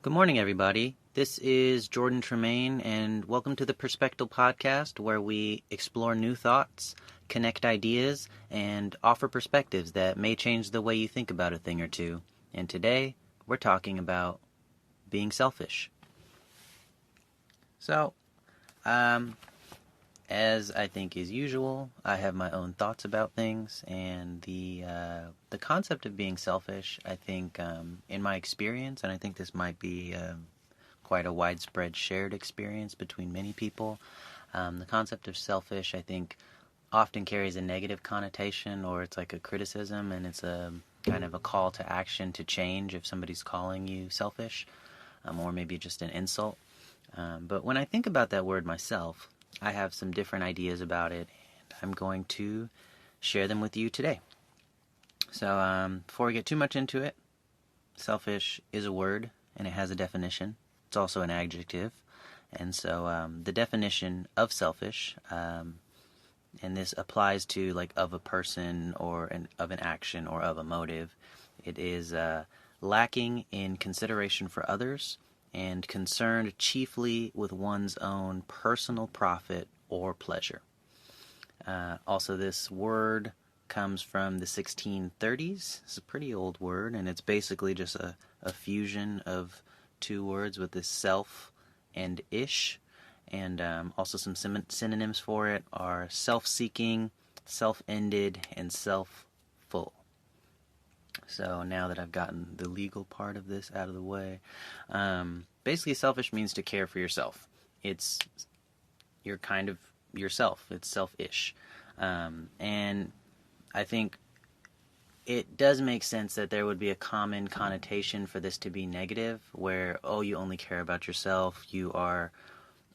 Good morning, everybody. This is Jordan Tremaine, and welcome to the Perspective Podcast, where we explore new thoughts, connect ideas, and offer perspectives that may change the way you think about a thing or two. And today, we're talking about being selfish. So, as I think is usual, I have my own thoughts about things, and the concept of being selfish, I think, in my experience, and I think this might be quite a widespread shared experience between many people, the concept of selfish, I think, often carries a negative connotation, or it's like a criticism, and it's a kind of a call to action to change if somebody's calling you selfish, or maybe just an insult. But when I think about that word myself, I have some different ideas about it, and I'm going to share them with you today. So before we get too much into it, selfish is a word, and it has a definition. It's also an adjective. And so the definition of selfish, and this applies to like of a person or of an action or of a motive, it is lacking in consideration for others, and concerned chiefly with one's own personal profit or pleasure. Also, this word comes from the 1630s. It's a pretty old word, and it's basically just a fusion of two words with this self and ish. And also some synonyms for it are self-seeking, self-ended, and self-full. So now that I've gotten the legal part of this out of the way, basically selfish means to care for yourself. You're kind of yourself. It's selfish. And I think it does make sense that there would be a common connotation for this to be negative, where, oh, you only care about yourself, you are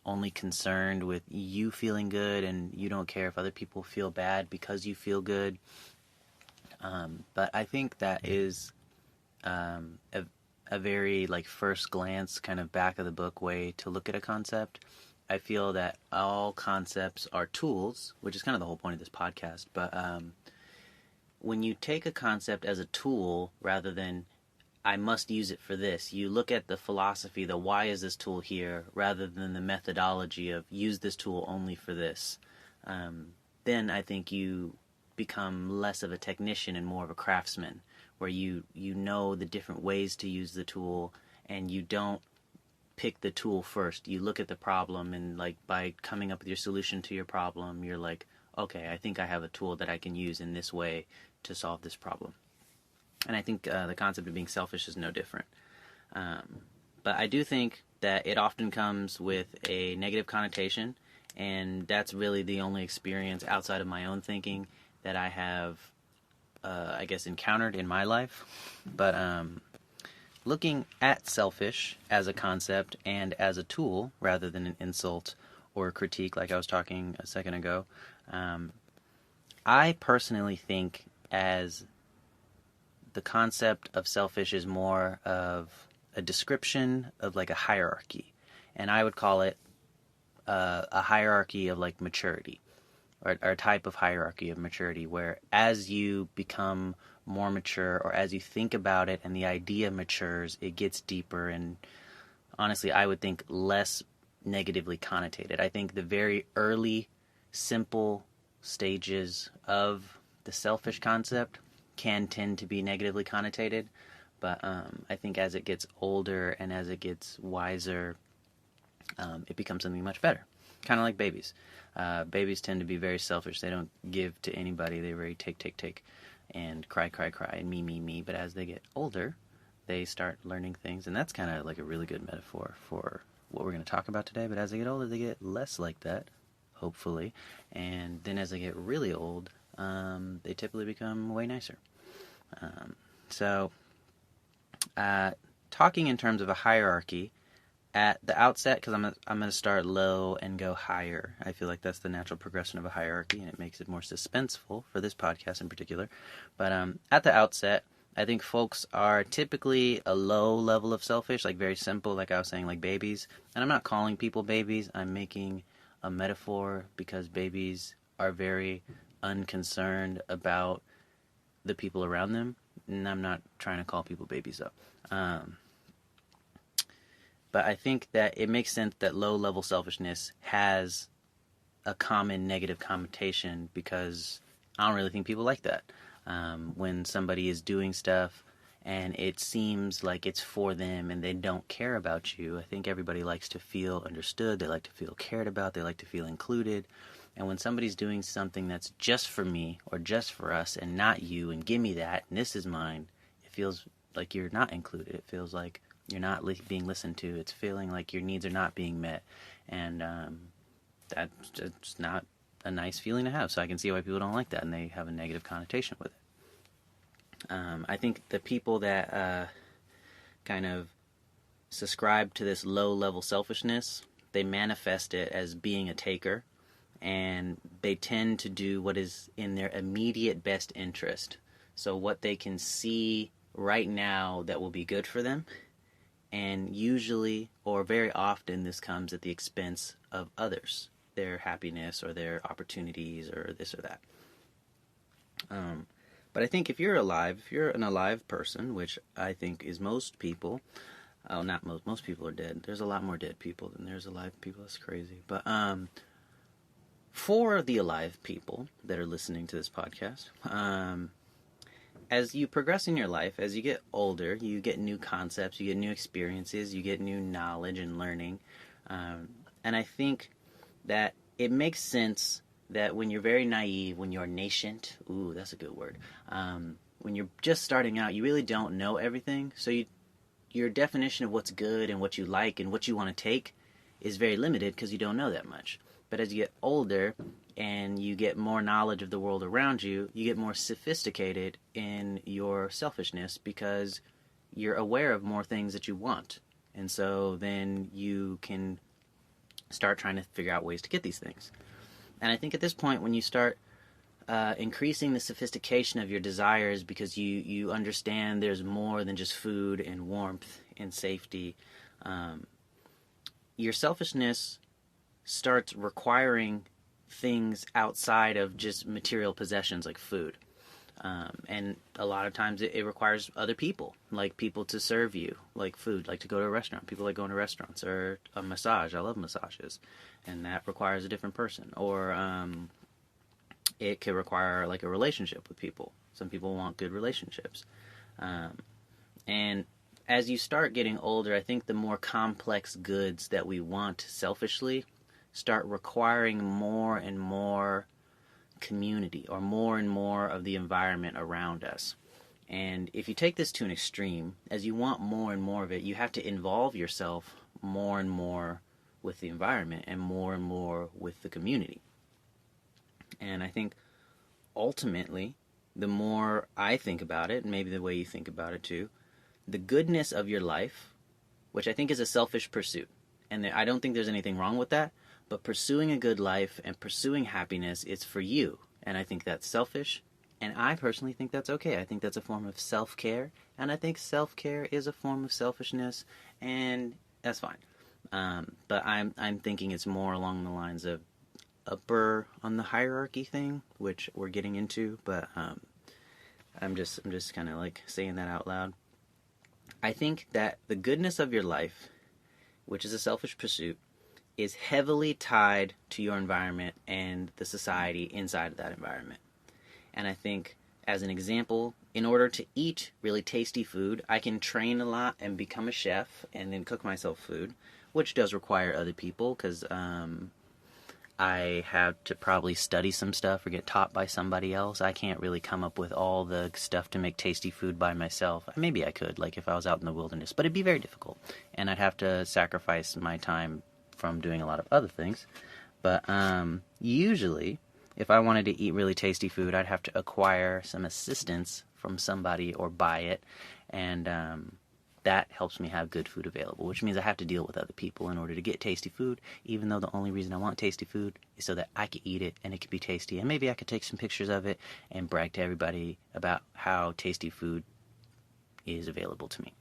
only concerned with you feeling good, and you don't care if other people feel bad because you feel good. But I think that is a very like first glance kind of back of the book way to look at a concept. I feel that all concepts are tools, which is kind of the whole point of this podcast. But when you take a concept as a tool rather than I must use it for this, you look at the philosophy, the why is this tool here, rather than the methodology of use this tool only for this. Then I think you become less of a technician and more of a craftsman, where you know the different ways to use the tool, and you don't pick the tool first. You look at the problem, and like by coming up with your solution to your problem, you're like, okay, I think I have a tool that I can use in this way to solve this problem. And I think the concept of being selfish is no different. But I do think that it often comes with a negative connotation, and that's really the only experience outside of my own thinking that I have, I guess, encountered in my life. But looking at selfish as a concept and as a tool rather than an insult or a critique like I was talking a second ago, I personally think as the concept of selfish is more of a description of like a hierarchy. And I would call it a hierarchy of like maturity, or a type of hierarchy of maturity, where as you become more mature, or as you think about it and the idea matures, it gets deeper and, honestly, I would think less negatively connotated. I think the very early, simple stages of the selfish concept can tend to be negatively connotated, but I think as it gets older and as it gets wiser, it becomes something much better. Kind of like babies. Babies tend to be very selfish. They don't give to anybody. They very take, and cry, and me. But as they get older, they start learning things, and that's kind of like a really good metaphor for what we're going to talk about today. But as they get older, they get less like that, hopefully. And then as they get really old, they typically become way nicer. So, talking in terms of a hierarchy, at the outset, because I'm going to start low and go higher. I feel like that's the natural progression of a hierarchy, and it makes it more suspenseful for this podcast in particular. But at the outset, I think folks are typically a low level of selfish, like very simple, like I was saying, like babies. And I'm not calling people babies. I'm making a metaphor because babies are very unconcerned about the people around them. And I'm not trying to call people babies, though. But I think that it makes sense that low-level selfishness has a common negative connotation because I don't really think people like that. When somebody is doing stuff and it seems like it's for them and they don't care about you, I think everybody likes to feel understood. They like to feel cared about. They like to feel included. And when somebody's doing something that's just for me or just for us and not you and give me that and this is mine, it feels like you're not included. It feels like you're not being listened to. It's feeling like your needs are not being met. And that's just not a nice feeling to have. So I can see why people don't like that and they have a negative connotation with it. I think the people that kind of subscribe to this low-level selfishness, they manifest it as being a taker, and they tend to do what is in their immediate best interest. So what they can see right now that will be good for them, and usually, or very often, this comes at the expense of others, their happiness or their opportunities or this or that. But I think if you're alive, if you're an alive person, which I think is most people, oh, not most people are dead. There's a lot more dead people than there's alive people. That's crazy. But for the alive people that are listening to this podcast, as you progress in your life, as you get older, you get new concepts, you get new experiences, you get new knowledge and learning. And I think that it makes sense that when you're very naive, when you're nascent, ooh, that's a good word, when you're just starting out, you really don't know everything. So your definition of what's good and what you like and what you want to take is very limited because you don't know that much. But as you get older and you get more knowledge of the world around you, you get more sophisticated in your selfishness because you're aware of more things that you want. And so then you can start trying to figure out ways to get these things. And I think at this point, when you start increasing the sophistication of your desires because you understand there's more than just food and warmth and safety, your selfishness starts requiring things outside of just material possessions like food. And a lot of times it requires other people, like people to serve you, like food, like to go to a restaurant. People like going to restaurants or a massage. I love massages. And that requires a different person. Or it could require like a relationship with people. Some people want good relationships. And as you start getting older, I think the more complex goods that we want selfishly start requiring more and more community or more and more of the environment around us. And if you take this to an extreme, as you want more and more of it, you have to involve yourself more and more with the environment and more with the community. And I think ultimately, the more I think about it, and maybe the way you think about it too, the goodness of your life, which I think is a selfish pursuit, and I don't think there's anything wrong with that, but pursuing a good life and pursuing happiness, it's for you. And I think that's selfish. And I personally think that's okay. I think that's a form of self-care. And I think self-care is a form of selfishness. And that's fine. But I'm thinking it's more along the lines of upper on the hierarchy thing, which we're getting into. But I'm just kind of like saying that out loud. I think that the goodness of your life, which is a selfish pursuit, is heavily tied to your environment and the society inside of that environment. And I think, as an example, in order to eat really tasty food, I can train a lot and become a chef and then cook myself food, which does require other people because I have to probably study some stuff or get taught by somebody else. I can't really come up with all the stuff to make tasty food by myself. Maybe I could, like if I was out in the wilderness, but it'd be very difficult. And I'd have to sacrifice my time from doing a lot of other things. But usually, if I wanted to eat really tasty food, I'd have to acquire some assistance from somebody or buy it. And that helps me have good food available, which means I have to deal with other people in order to get tasty food, even though the only reason I want tasty food is so that I can eat it and it can be tasty. And maybe I could take some pictures of it and brag to everybody about how tasty food is available to me.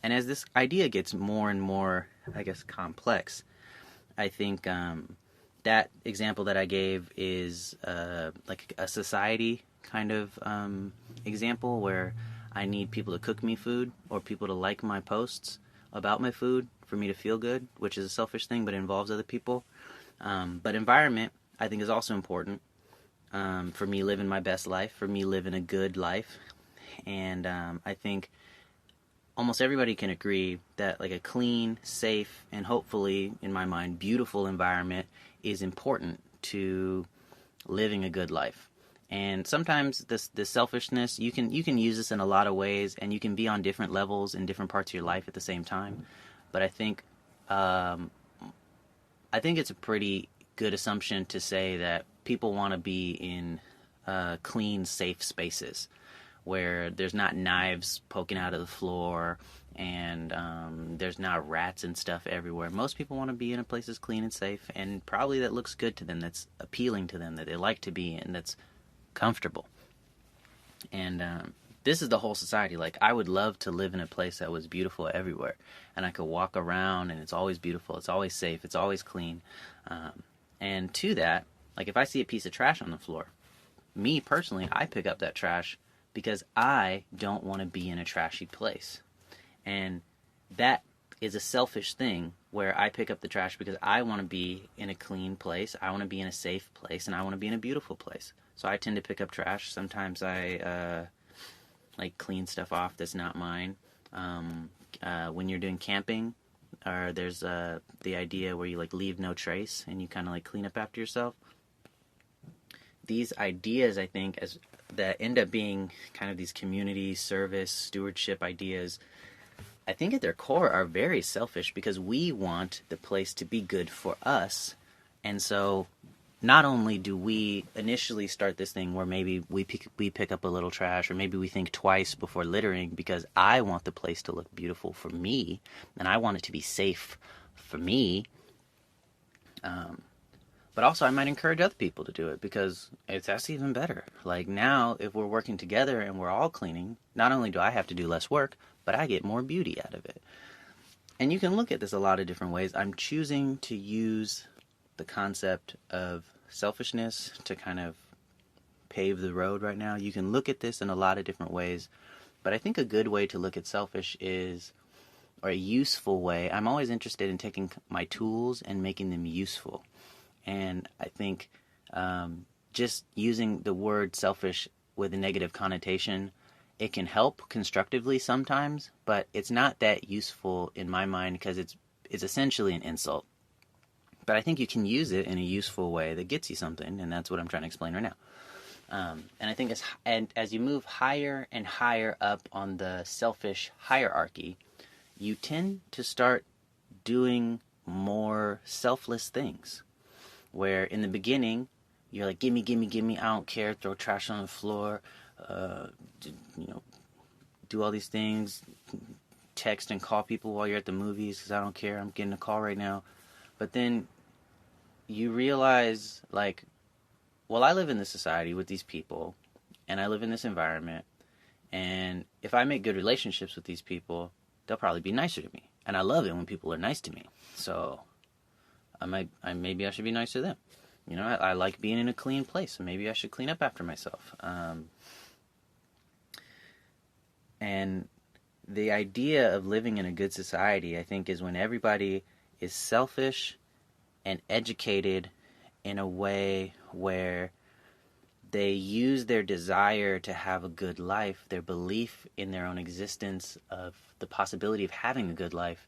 And as this idea gets more and more, I guess, complex, I think that example that I gave is like a society kind of example where I need people to cook me food or people to like my posts about my food for me to feel good, which is a selfish thing, but it involves other people. But environment, I think, is also important for me living my best life, for me living a good life. And I think almost everybody can agree that like a clean, safe, and hopefully, in my mind, beautiful environment is important to living a good life. And sometimes this selfishness, you can use this in a lot of ways, and you can be on different levels in different parts of your life at the same time. But um, I think it's a pretty good assumption to say that people want to be in clean, safe spaces where there's not knives poking out of the floor and there's not rats and stuff everywhere. Most people want to be in a place that's clean and safe, and probably that looks good to them, that's appealing to them, that they like to be in, that's comfortable. And this is the whole society. Like, I would love to live in a place that was beautiful everywhere, and I could walk around and it's always beautiful, it's always safe, it's always clean. And to that, like, if I see a piece of trash on the floor, me personally, I pick up that trash because I don't want to be in a trashy place. And that is a selfish thing where I pick up the trash because I want to be in a clean place, I want to be in a safe place, and I want to be in a beautiful place. So I tend to pick up trash. Sometimes I like clean stuff off that's not mine. When you're doing camping, or there's the idea where you like leave no trace and you kind of like clean up after yourself. These ideas, I think, as that end up being kind of these community service stewardship ideas, I think at their core are very selfish because we want the place to be good for us. And so not only do we initially start this thing where maybe we pick up a little trash, or maybe we think twice before littering because I want the place to look beautiful for me and I want it to be safe for me. But also I might encourage other people to do it because that's even better. Like, now if we're working together and we're all cleaning, not only do I have to do less work, but I get more beauty out of it. And you can look at this a lot of different ways. I'm choosing to use the concept of selfishness to kind of pave the road right now. You can look at this in a lot of different ways, but I think a good way to look at selfish is, or a useful way, I'm always interested in taking my tools and making them useful. And I think just using the word selfish with a negative connotation, it can help constructively sometimes, but it's not that useful in my mind because it's essentially an insult. But I think you can use it in a useful way that gets you something, and that's what I'm trying to explain right now. And I think as you move higher and higher up on the selfish hierarchy, you tend to start doing more selfless things. Where in the beginning, you're like, gimme, gimme, gimme, I don't care, throw trash on the floor, do all these things, text and call people while you're at the movies because I don't care, I'm getting a call right now. But then you realize, like, well, I live in this society with these people, and I live in this environment, and if I make good relationships with these people, they'll probably be nicer to me. And I love it when people are nice to me. So maybe I should be nice to them. I like being in a clean place, so maybe I should clean up after myself. And the idea of living in a good society, I think, is when everybody is selfish and educated in a way where they use their desire to have a good life, their belief in their own existence of the possibility of having a good life,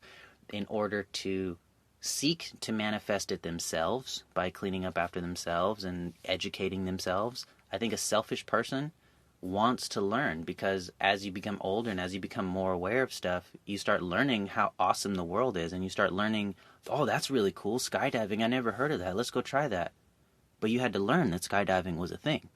in order to seek to manifest it themselves by cleaning up after themselves and educating themselves. I think a selfish person wants to learn because as you become older and as you become more aware of stuff, you start learning how awesome the world is, and you start learning, oh, that's really cool, skydiving, I never heard of that, let's go try that. But you had to learn that skydiving was a thing.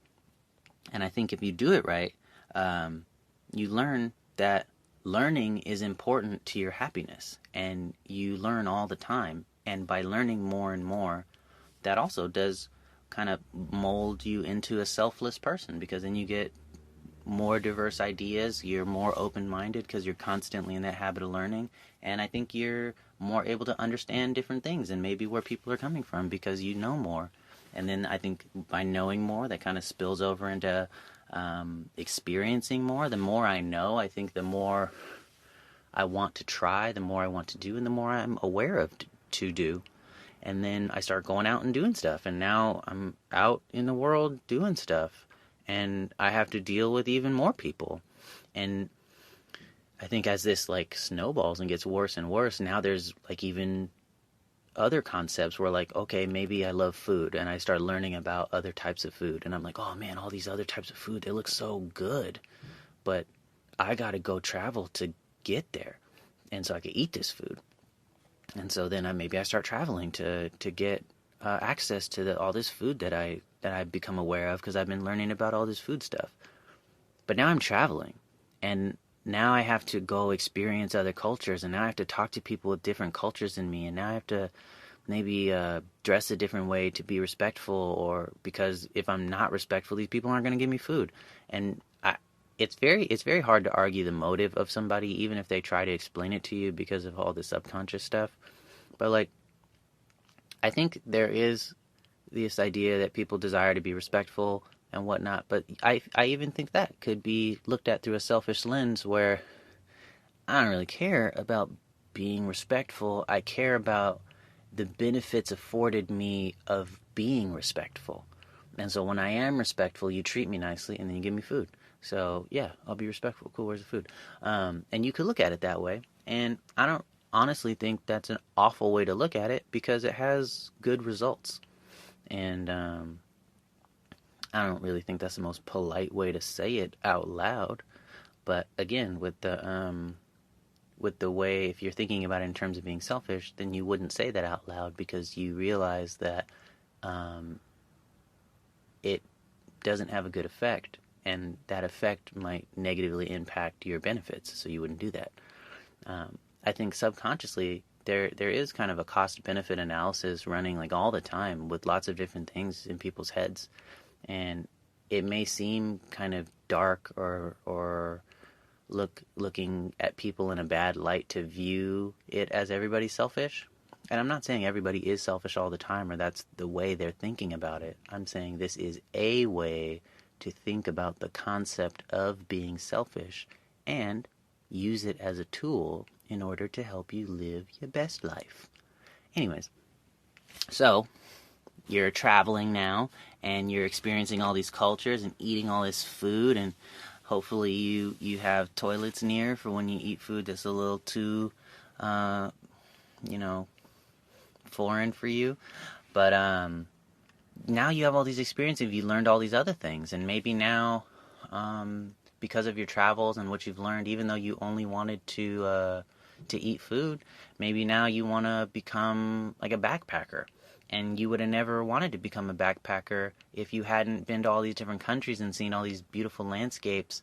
And I think if you do it right, you learn that learning is important to your happiness, and you learn all the time. And by learning more and more, that also does kind of mold you into a selfless person, because then you get more diverse ideas, you're more open-minded because you're constantly in that habit of learning, and I think you're more able to understand different things and maybe where people are coming from because you know more. And then I think by knowing more, that kind of spills over into experiencing more. The more I know, I think the more I want to try, the more I want to do, and the more I'm aware of to do. And then I start going out and doing stuff, and now I'm out in the world doing stuff, and I have to deal with even more people. And I think as this like snowballs and gets worse and worse, now there's like even other concepts where like, okay, maybe I love food, and I start learning about other types of food, and I'm like, oh man, all these other types of food, they look so good, but I gotta go travel to get there, and so I can eat this food. And so then maybe I start traveling to get access to all this food that I become aware of because I've been learning about all this food stuff. But now I'm traveling, and now I have to go experience other cultures, and now I have to talk to people with different cultures than me, and now I have to maybe dress a different way to be respectful, or because if I'm not respectful, these people aren't going to give me food. And it's very hard to argue the motive of somebody, even if they try to explain it to you because of all the subconscious stuff. But like, I think there is this idea that people desire to be respectful and whatnot, but I even think that could be looked at through a selfish lens where I don't really care about being respectful. I care about the benefits afforded me of being respectful. And so when I am respectful, you treat me nicely and then you give me food. So yeah, I'll be respectful. Cool, where's the food? And you could look at it that way. And I don't honestly think that's an awful way to look at it because it has good results. And I don't really think that's the most polite way to say it out loud. But again, with the way, if you're thinking about it in terms of being selfish, then you wouldn't say that out loud because you realize that it doesn't have a good effect, and that effect might negatively impact your benefits, so you wouldn't do that. I think subconsciously there is kind of a cost-benefit analysis running like all the time with lots of different things in people's heads, and it may seem kind of dark or looking at people in a bad light to view it as everybody's selfish. And I'm not saying everybody is selfish all the time or that's the way they're thinking about it. I'm saying this is a way to think about the concept of being selfish and use it as a tool in order to help you live your best life. Anyways, so you're traveling now and you're experiencing all these cultures and eating all this food, and hopefully you have toilets near for when you eat food that's a little too, foreign for you. But now you have all these experiences. You learned all these other things. And maybe now, because of your travels and what you've learned, even though you only wanted to eat food, maybe now you want to become like a backpacker. And you would have never wanted to become a backpacker if you hadn't been to all these different countries and seen all these beautiful landscapes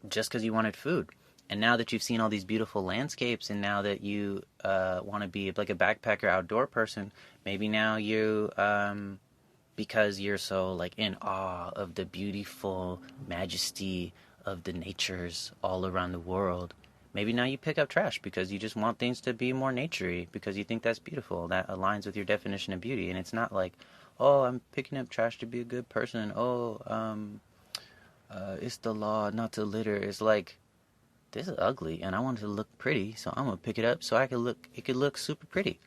just because you wanted food. And now that you've seen all these beautiful landscapes and now that you want to be like a backpacker outdoor person, maybe now you, because you're so like in awe of the beautiful majesty of the natures all around the world, maybe now you pick up trash because you just want things to be more naturey because you think that's beautiful. That aligns with your definition of beauty. And it's not like, oh, I'm picking up trash to be a good person. Oh, it's the law not to litter. It's like, this is ugly and I want it to look pretty, so I'm going to pick it up so it could look super pretty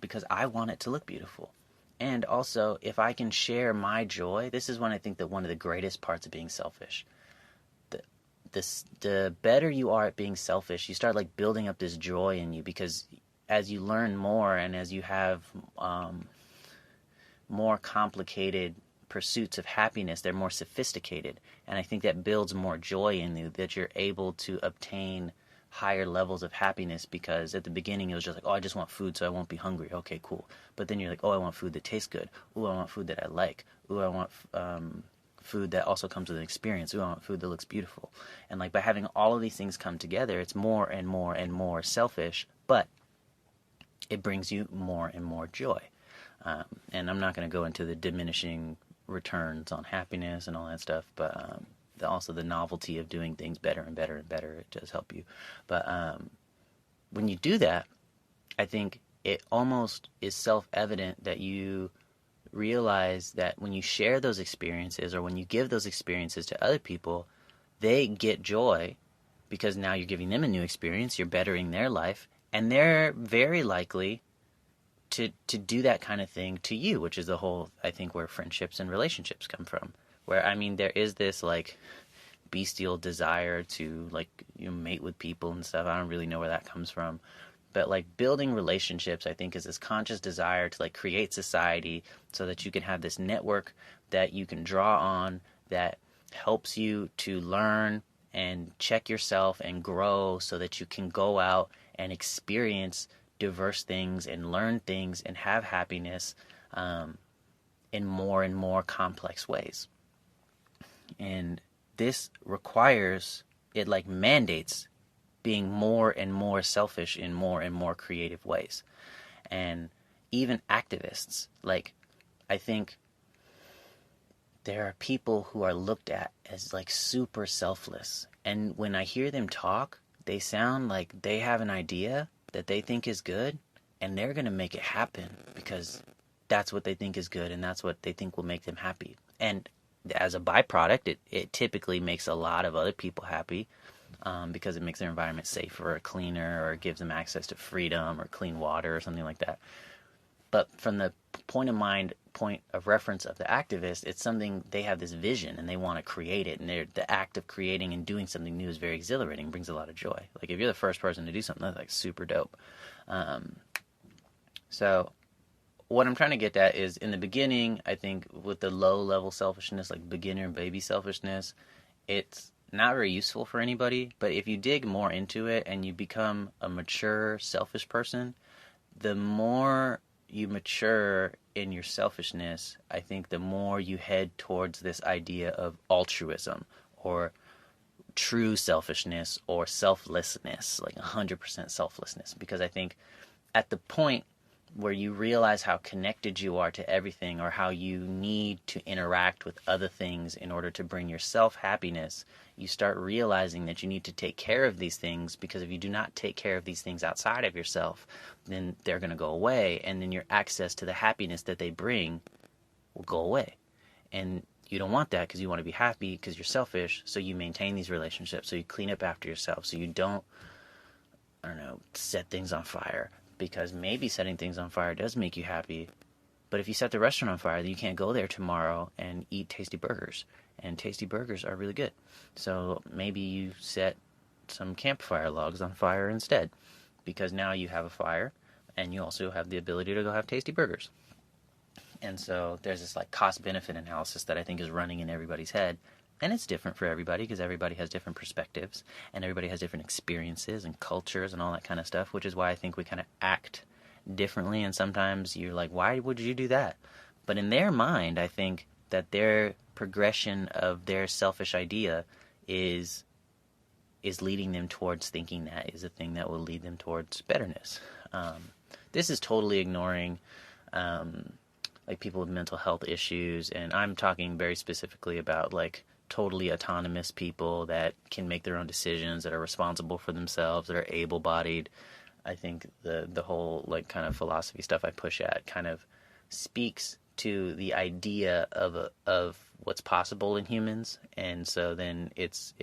because I want it to look beautiful. And also, if I can share my joy, this is when I think that one of the greatest parts of being selfish. The better you are at being selfish, you start like building up this joy in you because as you learn more and as you have more complicated pursuits of happiness, they're more sophisticated. And I think that builds more joy in you, that you're able to obtain higher levels of happiness because at the beginning it was just like, oh, I just want food so I won't be hungry. Okay, cool. But then you're like, oh, I want food that tastes good. Ooh, I want food that I like. Ooh, I want food that also comes with an experience. Ooh, I want food that looks beautiful. And like by having all of these things come together, it's more and more and more selfish, but it brings you more and more joy. And I'm not going to go into the diminishing returns on happiness and all that stuff, but also the novelty of doing things better and better and better, it does help you. But when you do that, I think it almost is self-evident that you realize that when you share those experiences or when you give those experiences to other people, they get joy because now you're giving them a new experience, you're bettering their life, and they're very likely to do that kind of thing to you, which is the whole, I think, where friendships and relationships come from. Where, I mean, there is this, like, bestial desire to, like, mate with people and stuff. I don't really know where that comes from. But, like, building relationships, I think, is this conscious desire to, like, create society so that you can have this network that you can draw on that helps you to learn and check yourself and grow so that you can go out and experience diverse things and learn things and have happiness in more and more complex ways. And this requires, it like mandates being more and more selfish in more and more creative ways. And even activists, like, I think there are people who are looked at as like super selfless. And when I hear them talk, they sound like they have an idea that they think is good, and they're going to make it happen because that's what they think is good and that's what they think will make them happy. And as a byproduct, it typically makes a lot of other people happy because it makes their environment safer or cleaner, or gives them access to freedom or clean water or something like that. But from the point of reference of the activist, it's something, they have this vision and they want to create it, and the act of creating and doing something new is very exhilarating, brings a lot of joy. Like, if you're the first person to do something, that's like super dope. So what I'm trying to get at is, in the beginning, I think with the low level selfishness, like beginner and baby selfishness, it's not very useful for anybody. But if you dig more into it and you become a mature, selfish person, the more you mature in your selfishness, I think the more you head towards this idea of altruism, or true selfishness, or selflessness, like 100% selflessness. Because I think at the point where you realize how connected you are to everything, or how you need to interact with other things in order to bring yourself happiness, you start realizing that you need to take care of these things, because if you do not take care of these things outside of yourself, then they're going to go away, and then your access to the happiness that they bring will go away. And you don't want that, because you want to be happy, because you're selfish, so you maintain these relationships, so you clean up after yourself, so you don't, I don't know, set things on fire. Because maybe setting things on fire does make you happy, but if you set the restaurant on fire, then you can't go there tomorrow and eat tasty burgers. And tasty burgers are really good. So maybe you set some campfire logs on fire instead, because now you have a fire, and you also have the ability to go have tasty burgers. And so there's this like cost-benefit analysis that I think is running in everybody's head. And it's different for everybody, because everybody has different perspectives, and everybody has different experiences and cultures and all that kind of stuff, which is why I think we kind of act differently. And sometimes you're like, why would you do that? But in their mind, I think that their progression of their selfish idea is leading them towards thinking that is a thing that will lead them towards betterness. This is totally ignoring like people with mental health issues, and I'm talking very specifically about like totally autonomous people that can make their own decisions, that are responsible for themselves, that are able-bodied. I think the whole like kind of philosophy stuff I push at kind of speaks to the idea of what's possible in humans, and so then it's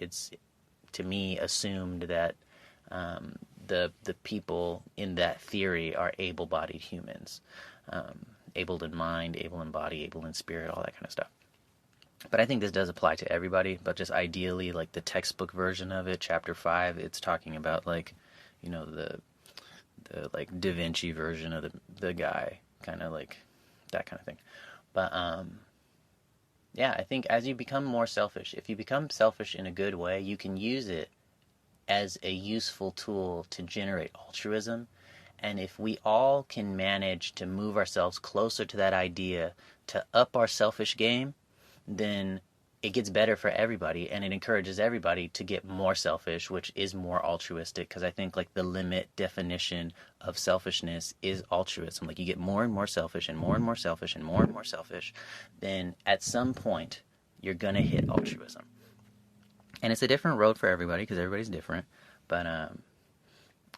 to me assumed that the people in that theory are able-bodied humans, able in mind, able in body, able in spirit, all that kind of stuff. But I think this does apply to everybody, but just ideally, like the textbook version of it, chapter 5, it's talking about like, you know, the like Da Vinci version of the guy, kind of like that kind of thing. But yeah, I think as you become more selfish, if you become selfish in a good way, you can use it as a useful tool to generate altruism. And if we all can manage to move ourselves closer to that idea, to up our selfish game, then it gets better for everybody, and it encourages everybody to get more selfish, which is more altruistic, because I think like the limit definition of selfishness is altruism. Like you get more and more selfish and more and more selfish and more and more selfish, then at some point you're going to hit altruism. And it's a different road for everybody, because everybody's different, but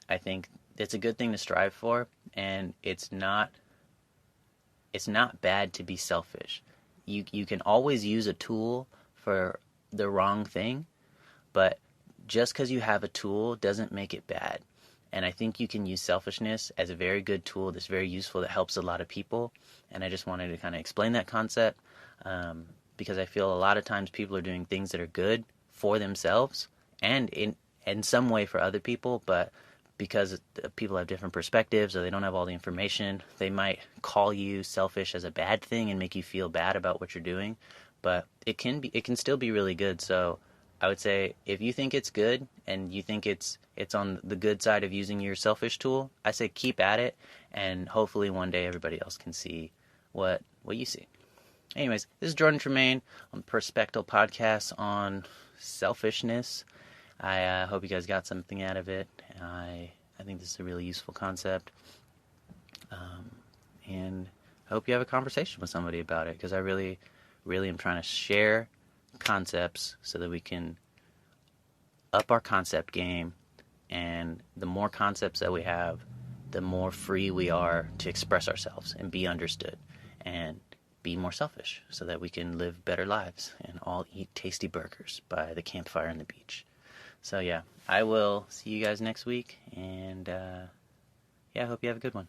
I think it's a good thing to strive for, and it's not bad to be selfish. You can always use a tool for the wrong thing, but just because you have a tool doesn't make it bad. And I think you can use selfishness as a very good tool that's very useful, that helps a lot of people. And I just wanted to kind of explain that concept, because I feel a lot of times people are doing things that are good for themselves and in some way for other people, but because people have different perspectives or they don't have all the information, they might call you selfish as a bad thing and make you feel bad about what you're doing. But it can still be really good. So I would say if you think it's good and you think it's on the good side of using your selfish tool, I say keep at it, and hopefully one day everybody else can see what you see. Anyways, this is Jordan Tremaine on Perspective Podcast on selfishness. I hope you guys got something out of it. I think this is a really useful concept, and I hope you have a conversation with somebody about it, because I really, really am trying to share concepts so that we can up our concept game, and the more concepts that we have, the more free we are to express ourselves and be understood and be more selfish, so that we can live better lives and all eat tasty burgers by the campfire on the beach. So yeah, I will see you guys next week, and I hope you have a good one.